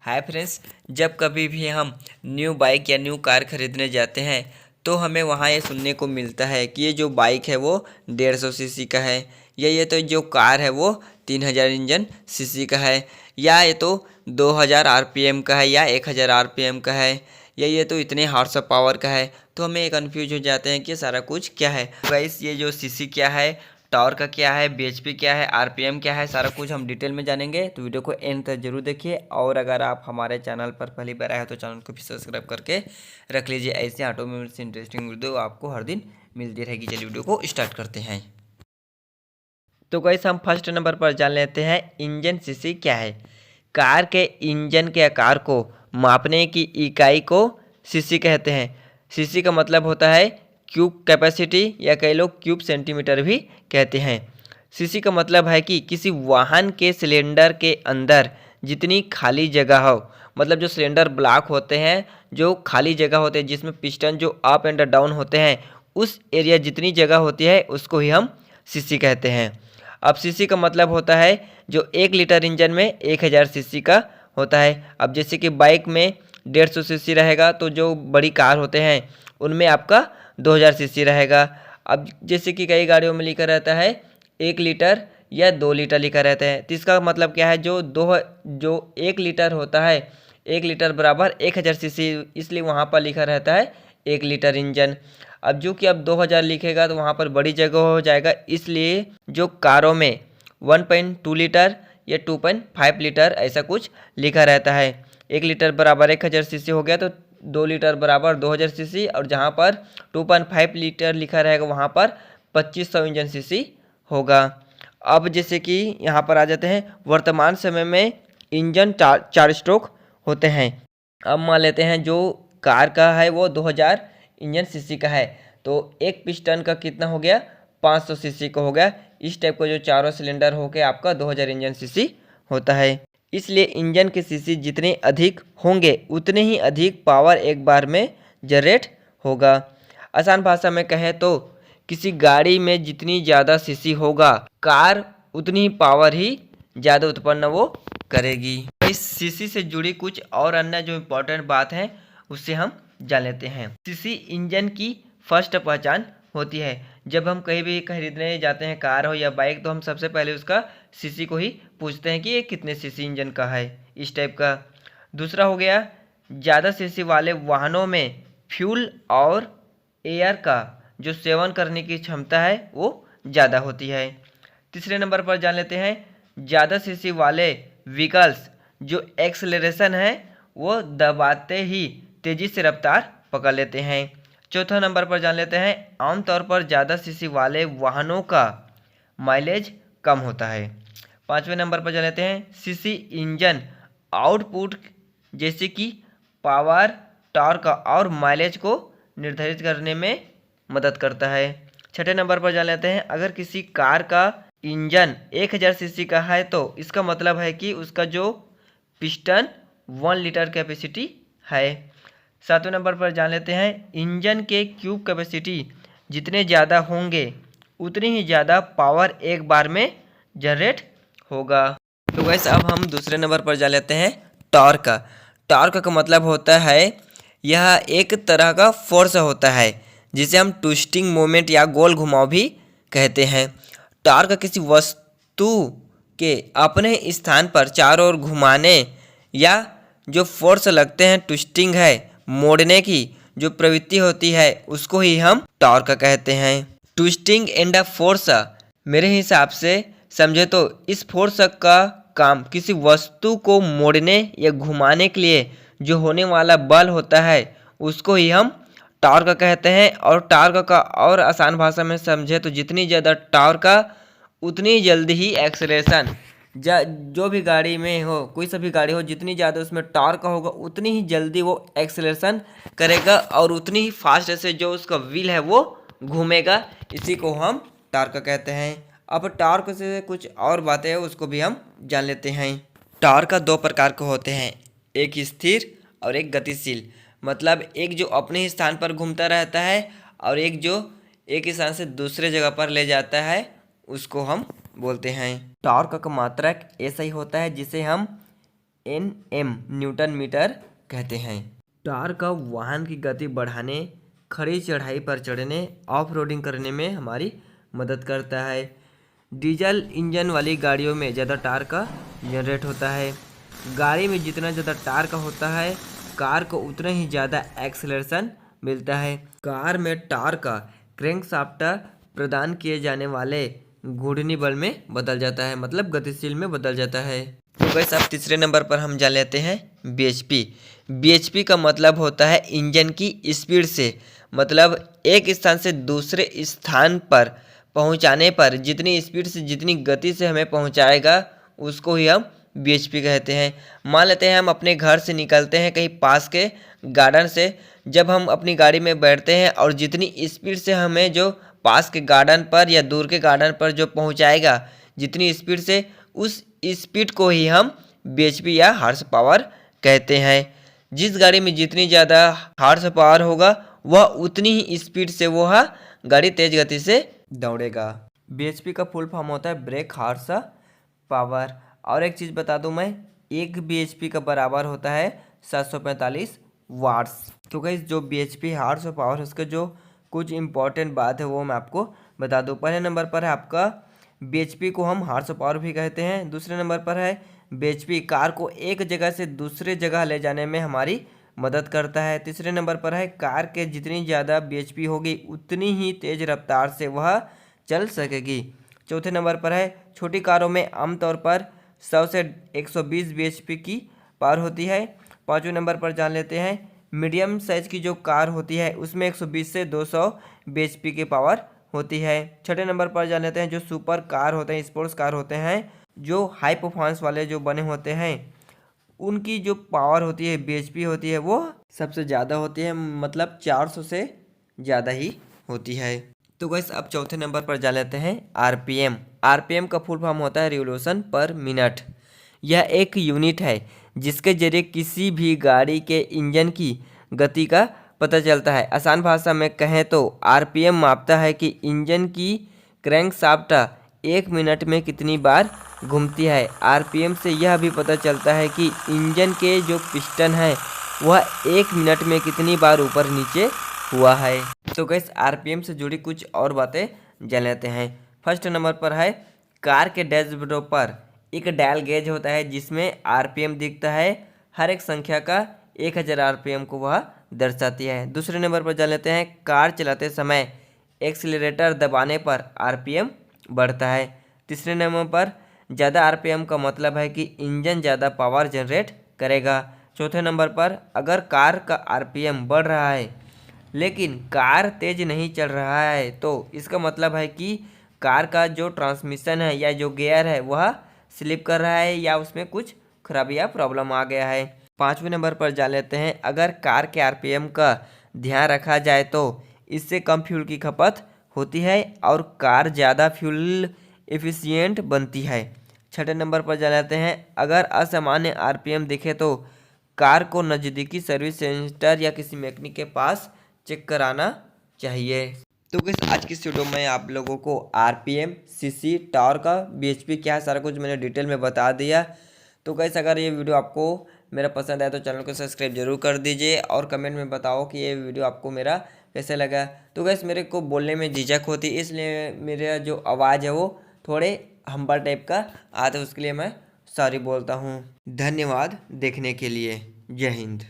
Hi friends, जब कभी भी हम न्यू बाइक या न्यू कार खरीदने जाते हैं तो हमें वहाँ ये सुनने को मिलता है कि ये जो बाइक है वो 150 सीसी का है, या ये तो जो कार है वो 3000 इंजन सीसी का है, या ये तो 2000 आरपीएम का है, या 1000 आरपीएम का है, या ये तो इतने हॉर्स पावर का है। तो हमें कन्फ्यूज हो जाते हैं कि सारा कुछ क्या है। गाइस, ये जो सीसी क्या है, टॉर्क का क्या है, बीएचपी क्या है, आरपीएम क्या है, सारा कुछ हम डिटेल में जानेंगे। तो वीडियो को एंड तक जरूर देखिए, और अगर आप हमारे चैनल पर पहली बार आए हो तो चैनल को भी सब्सक्राइब करके रख लीजिए। ऐसे ऑटोमोबाइल से इंटरेस्टिंग वीडियो आपको हर दिन मिलती रहेगी। चलिए वीडियो को स्टार्ट करते हैं। तो गाइस, हम फर्स्ट नंबर पर जान लेते हैं इंजन सीसी क्या है। कार के इंजन के आकार को मापने की इकाई को सीसी कहते हैं। सीसी का मतलब होता है क्यूब कैपेसिटी, या कई लोग क्यूब सेंटीमीटर भी कहते हैं। सीसी का मतलब है कि किसी वाहन के सिलेंडर के अंदर जितनी खाली जगह हो, मतलब जो सिलेंडर ब्लॉक होते हैं, जो खाली जगह होते हैं जिसमें पिस्टन जो अप एंड डाउन होते हैं, उस एरिया जितनी जगह होती है उसको ही हम सीसी कहते हैं। अब सीसी का मतलब होता है जो 1 लीटर इंजन में 1000 सीसी का होता है। अब जैसे कि बाइक में 150 सीसी रहेगा, तो जो बड़ी कार होते हैं उनमें आपका 2000 सीसी रहेगा। अब जैसे कि कई गाड़ियों में लिखा रहता है 1 लीटर या 2 लीटर लिखा रहता है, तो इसका मतलब क्या है, जो 1 लीटर होता है, 1 लीटर बराबर 1000 सीसी, इसलिए वहाँ पर लिखा रहता है 1 लीटर इंजन। अब जो कि अब 2000 लिखेगा तो वहाँ पर बड़ी जगह हो जाएगा, इसलिए जो कारों में 1.2 लीटर या 2.5 लीटर ऐसा कुछ लिखा रहता है। 1 लीटर बराबर 1000 सीसी हो गया, तो 2 लीटर बराबर 2000 सीसी, और जहाँ पर 2.5 लीटर लिखा रहेगा वहाँ पर 2500 इंजन सीसी होगा। अब जैसे कि यहाँ पर आ जाते हैं, वर्तमान समय में इंजन चार स्ट्रोक होते हैं। अब मान लेते हैं जो कार का है वो 2000 इंजन सीसी का है, तो एक पिस्टन का कितना हो गया, 500 सीसी का हो गया। इस टाइप का जो चारों सिलेंडर होके आपका 2000 इंजन सीसी होता है। इसलिए इंजन के सीसी जितने अधिक होंगे उतने ही अधिक पावर एक बार में जनरेट होगा। आसान भाषा में कहें तो किसी गाड़ी में जितनी ज़्यादा सीसी होगा, कार उतनी ही पावर ही ज़्यादा उत्पन्न वो करेगी। इस सीसी से जुड़ी कुछ और अन्य जो इम्पोर्टेंट बात है उससे हम जान लेते हैं। सीसी इंजन की फर्स्ट पहचान होती है। जब हम कहीं भी खरीदने जाते हैं, कार हो या बाइक, तो हम सबसे पहले उसका सीसी को ही पूछते हैं कि ये कितने सीसी इंजन का है, इस टाइप का। दूसरा हो गया, ज़्यादा सीसी वाले वाहनों में फ्यूल और एयर का जो सेवन करने की क्षमता है वो ज़्यादा होती है। तीसरे नंबर पर जान लेते हैं, ज़्यादा सीसी वाले व्हीकल्स जो एक्सेलरेशन है वो दबाते ही तेज़ी से रफ्तार पकड़ लेते हैं। चौथा नंबर पर जान लेते हैं, आमतौर पर ज़्यादा सीसी वाले वाहनों का माइलेज कम होता है। पाँचवें नंबर पर जान लेते हैं, सीसी इंजन आउटपुट जैसे कि पावर, टॉर्क और माइलेज को निर्धारित करने में मदद करता है। छठे नंबर पर जान लेते हैं, अगर किसी कार का इंजन 1000 सीसी का है तो इसका मतलब है कि उसका जो पिस्टन 1 लीटर कैपेसिटी है। सातवें नंबर पर जान लेते हैं, इंजन के क्यूब कैपेसिटी जितने ज़्यादा होंगे उतनी ही ज़्यादा पावर एक बार में जनरेट होगा। तो वैसे अब हम दूसरे नंबर पर जान लेते हैं टॉर्क का। टॉर्क का मतलब होता है, यह एक तरह का फोर्स होता है जिसे हम ट्विस्टिंग मोमेंट या गोल घुमाव भी कहते हैं। टॉर्क किसी वस्तु के अपने स्थान पर चारों ओर घुमाने, या जो फोर्स लगते हैं ट्विस्टिंग है, मोड़ने की जो प्रवृत्ति होती है, उसको ही हम टॉर्क कहते हैं। ट्विस्टिंग एंड फोर्स मेरे हिसाब से समझे तो इस फोर्स का काम किसी वस्तु को मोड़ने या घुमाने के लिए जो होने वाला बल होता है उसको ही हम टॉर्क कहते हैं। और टॉर्क का और आसान भाषा में समझे तो जितनी ज़्यादा टॉर्क उतनी जल्दी ही एक्सेलरेशन, जो भी गाड़ी में हो, कोई सा भी गाड़ी हो, जितनी ज़्यादा उसमें टॉर्क होगा उतनी ही जल्दी वो एक्सेलरेशन करेगा और उतनी ही फास्ट से जो उसका व्हील है वो घूमेगा। इसी को हम टॉर्क कहते हैं। अब टॉर्क से कुछ और बातें हैं उसको भी हम जान लेते हैं। टॉर्क 2 प्रकार के होते हैं, एक स्थिर और एक गतिशील। मतलब एक जो अपने ही स्थान पर घूमता रहता है और एक जो एक स्थान से दूसरे जगह पर ले जाता है, उसको हम बोलते हैं। टॉर्क का मात्रक ऐसा ही होता है जिसे हम Nm न्यूटन मीटर कहते हैं। टार्क का वाहन की गति बढ़ाने, खड़ी चढ़ाई पर चढ़ने, ऑफ रोडिंग करने में हमारी मदद करता है। डीजल इंजन वाली गाड़ियों में ज़्यादा टार्क का जनरेट होता है। गाड़ी में जितना ज़्यादा टार्क होता है, कार को उतना ही ज़्यादा एक्सेलरेशन मिलता है। कार में टार्क का क्रैंकशाफ्ट प्रदान किए जाने वाले घूर्णी बल में बदल जाता है, मतलब गतिशील में बदल जाता है। तो गाइस अब तीसरे नंबर पर हम जान लेते हैं bhp। bhp का मतलब होता है इंजन की स्पीड से, मतलब एक स्थान से दूसरे स्थान पर पहुंचाने पर जितनी स्पीड से, जितनी गति से हमें पहुंचाएगा उसको ही हम bhp कहते हैं। मान लेते हैं हम अपने घर से निकलते हैं कहीं पास के गार्डन से, जब हम अपनी गाड़ी में बैठते हैं और जितनी स्पीड से हमें जो पास के गार्डन पर या दूर के गार्डन पर जो पहुंचाएगा, जितनी स्पीड से, उस स्पीड को ही हम bhp या हॉर्स पावर कहते हैं। जिस गाड़ी में जितनी ज़्यादा हॉर्स पावर होगा वह उतनी ही स्पीड से वह गाड़ी तेज गति से दौड़ेगा। bhp का फुल फॉर्म होता है ब्रेक हॉर्स पावर। और एक चीज़ बता दूं मैं, एक bhp का बराबर होता है 745 वाट्स। तो गाइस जो bhp हॉर्स पावर, उसके जो कुछ इंपॉर्टेंट बात है वो मैं आपको बता दूं। पहले नंबर पर है आपका bhp को हम हॉर्स पावर भी कहते हैं। दूसरे नंबर पर है bhp कार को एक जगह से दूसरे जगह ले जाने में हमारी मदद करता है। तीसरे नंबर पर है कार के जितनी ज़्यादा bhp होगी उतनी ही तेज़ रफ्तार से वह चल सकेगी। चौथे नंबर पर है छोटी कारों में आमतौर पर 100 से 120 bhp की पावर होती है। पाँचवें नंबर पर जान लेते हैं मीडियम साइज की जो कार होती है उसमें 120 से 200 bhp की पावर होती है। छठे नंबर पर जान लेते हैं जो सुपर कार होते हैं, स्पोर्ट्स कार होते हैं, जो हाई परफॉर्मेंस वाले जो बने होते हैं, उनकी जो पावर होती है bhp होती है वो सबसे ज़्यादा होती है, मतलब 400 से ज़्यादा ही होती है। तो गाइस अब चौथे नंबर पर जान लेते हैं rpm। rpm का फुल फॉर्म होता है रिवोल्यूशन पर मिनट। यह एक यूनिट है जिसके जरिए किसी भी गाड़ी के इंजन की गति का पता चलता है। आसान भाषा में कहें तो आरपीएम मापता है कि इंजन की क्रैंकशाफ्ट 1 मिनट में कितनी बार घूमती है। आरपीएम से यह भी पता चलता है कि इंजन के जो पिस्टन है वह 1 मिनट में कितनी बार ऊपर नीचे हुआ है। तो गाइस आरपीएम से जुड़ी कुछ और बातें जान लेते हैं। फर्स्ट नंबर पर है कार के डैशबोर्ड पर एक डायल गेज होता है जिसमें आरपीएम दिखता है। हर एक संख्या का 1000 आरपीएम को वह दर्शाती है। दूसरे नंबर पर जान लेते हैं कार चलाते समय एक्सीलरेटर दबाने पर आरपीएम बढ़ता है। तीसरे नंबर पर ज़्यादा आरपीएम का मतलब है कि इंजन ज़्यादा पावर जनरेट करेगा। चौथे नंबर पर अगर कार का आरपीएम बढ़ रहा है लेकिन कार तेज नहीं चल रहा है तो इसका मतलब है कि कार का जो ट्रांसमिशन है या जो गियर है वह स्लिप कर रहा है या उसमें कुछ खराबी या प्रॉब्लम आ गया है। पाँचवें नंबर पर जान लेते हैं अगर कार के आरपीएम का ध्यान रखा जाए तो इससे कम फ्यूल की खपत होती है और कार ज़्यादा फ्यूल एफिशिएंट बनती है। छठे नंबर पर जान लेते हैं अगर असामान्य आरपीएम दिखे तो कार को नज़दीकी सर्विस सेंटर या किसी मैकेनिक के पास चेक कराना चाहिए। तो गाइस आज की इस वीडियो में आप लोगों को आरपीएम, सीसी, टॉर्क, bhp क्या है सारा कुछ मैंने डिटेल में बता दिया। तो गाइस अगर ये वीडियो आपको मेरा पसंद आया तो चैनल को सब्सक्राइब जरूर कर दीजिए और कमेंट में बताओ कि ये वीडियो आपको मेरा कैसे लगा। तो गाइस मेरे को बोलने में झिझक होती है इसलिए मेरा जो आवाज़ है वो थोड़े हम्बल टाइप का आता है, उसके लिए मैं सॉरी बोलता हूँ। धन्यवाद देखने के लिए। जय हिंद।